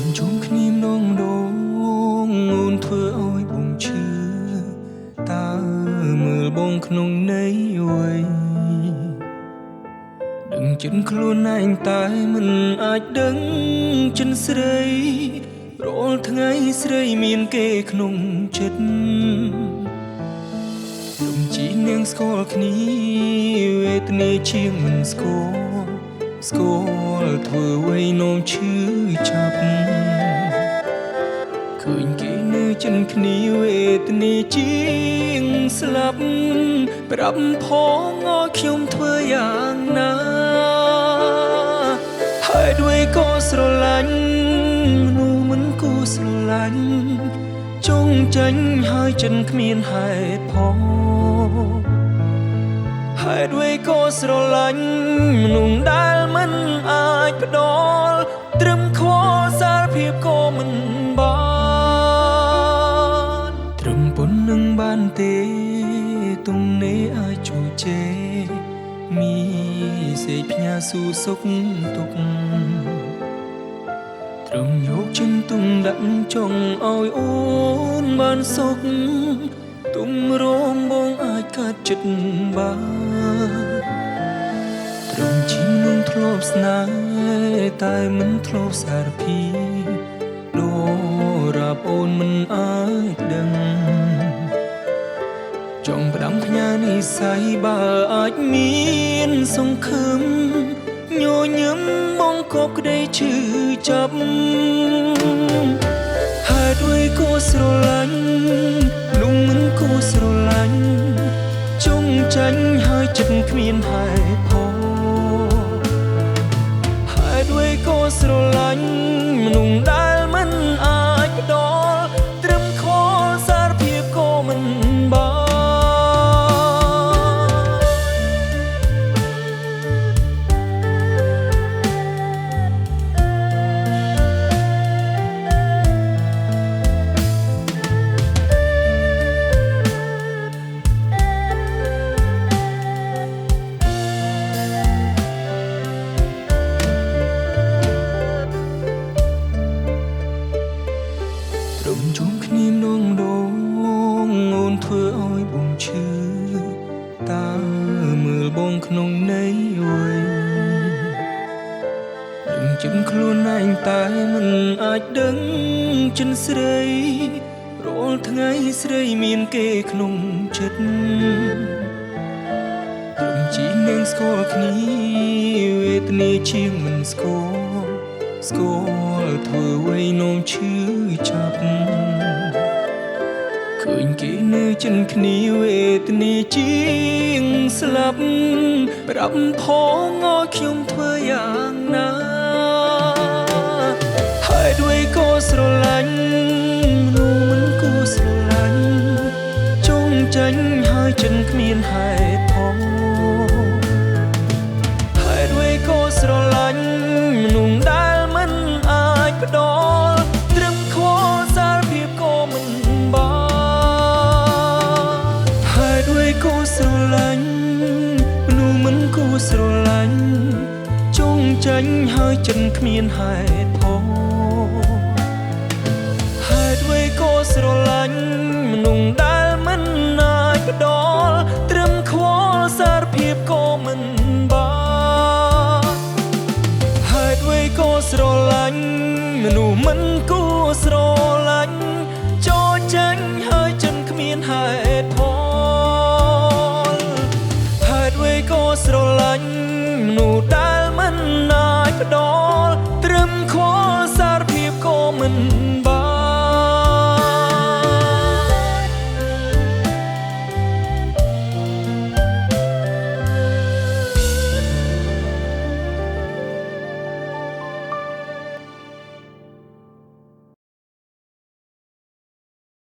មជុំគ្នាម្ដងអូនធ្វើឲ្យបងឈឺតើមើលបងក្នុងន័យអ្វីដឹងចិត្តខ្លួនឯងតែមិនអាចដឹងចិនស្រីរាល់ថ្ងៃស្រីមានគេក្នុងចិត្តលំជីនាងស្គាល់គ្នាវេទនាជាងមិនស្គាល់ធ្វើអ្វីនោមឈឺចាប់ឃើញគេនៅចិនគ្នាវេទនាជាងស្លាប់ប្រាប់ផងឲ្យខ្ញុំធ្វើយ៉ាងណាហើយด้วยក៏ស្រឡាញ់មនុស្សមិនគួរស្រឡាញ់ចង់ចាញ់ហើយចិនគ្មានហេតុផលហើយด้วยក៏ស្រឡាញ់មនុស្សដែលមិនអាចផ្ដល់ត្រឹមខសារភាពក៏មិនបានត្រឹមប៉ុណ្្នឹងបានទេទំនេរអាចជួយជេរមីសេកផ្ញើស៊ូសុខទុកត្រឹមយកចិនទុំដាក់ចង់ឲ្យអូនបានសុខទុំរងបងអាចកាត់ចិត្តបានត្រឹមជីនឹងធ្លាប់ស្នេហ៍តែមិនធ្លាប់សារភាពដរាបអូនមិនអាចដឹងចង់ផ្ដាំផ្ញើនិស័យបើអាចមានសង្ឃឹមញញឹមបងក៏ក្តីឈឺចាប់ហើយด้วยក៏ស្រឡាញ់នោះមិនគួរស្រឡាញ់ចង់ចាញ់ហើយចិត្តគ្មានហេតុផលហើយด้วยក៏ស្រឡាញ់មនុស្សដែលមិនអាចផ្ដល់ត្រឹមខសារភាពក៏មិនបានរំជុំគ្នាម្ដងអូនធ្វើឲ្យបងឈឺតើមើលបងក្នុងន័យអ្វីដឹងចិត្តខ្លួនឯងតែមិនអាចដឹងចិនស្រីរាល់ថ្ងៃស្រីមានគេក្នុងចិត្តត្រឹមជីនាងស្គាល់គ្នាវេទនាជាងមិនស្គាល់ធ្វើអ្វីនោមឈឺចាប់ឃើញគេនៅចិនគ្នាវេទនាជាងស្លាប់ប្រាប់ផងឲ្យខ្ញុំធ្វើយ៉ាងណាហើយด้วยក៏ស្រឡាញ់មនុស្សមិនគួរស្រឡាញ់ចង់ចាញ់ហើយចិនគ្មានហេតុផលហើយด้วยក៏ស្រឡាញ់មនុស្សដែលមិនអាចផ្ដល់ត្រឹមខសារភាពក៏មិនបានហើយด้วยក៏ស្រឡាញ់មនុស្សមិនគួរស្រឡាញ់ចង់ចាញ់ហើយចិនគ្មានហេតុផលហើយด้วยក៏ស្រឡាញ់មនុស្សដែលមិនអាចផ្ដល់ត្រឹមខសារភាពក៏មិនបានហើយด้วยក៏ស្រឡាញ់មនុស្សមិនគួរស្រឡាញ់ចូលចាញ់ហើយចិនគ្មានហេតុផលហើយด้วยក៏ស្រឡាញ់មនុស្សដែលមិនអាចផ្ដល់ត្រឹមខសារភាពក៏មិន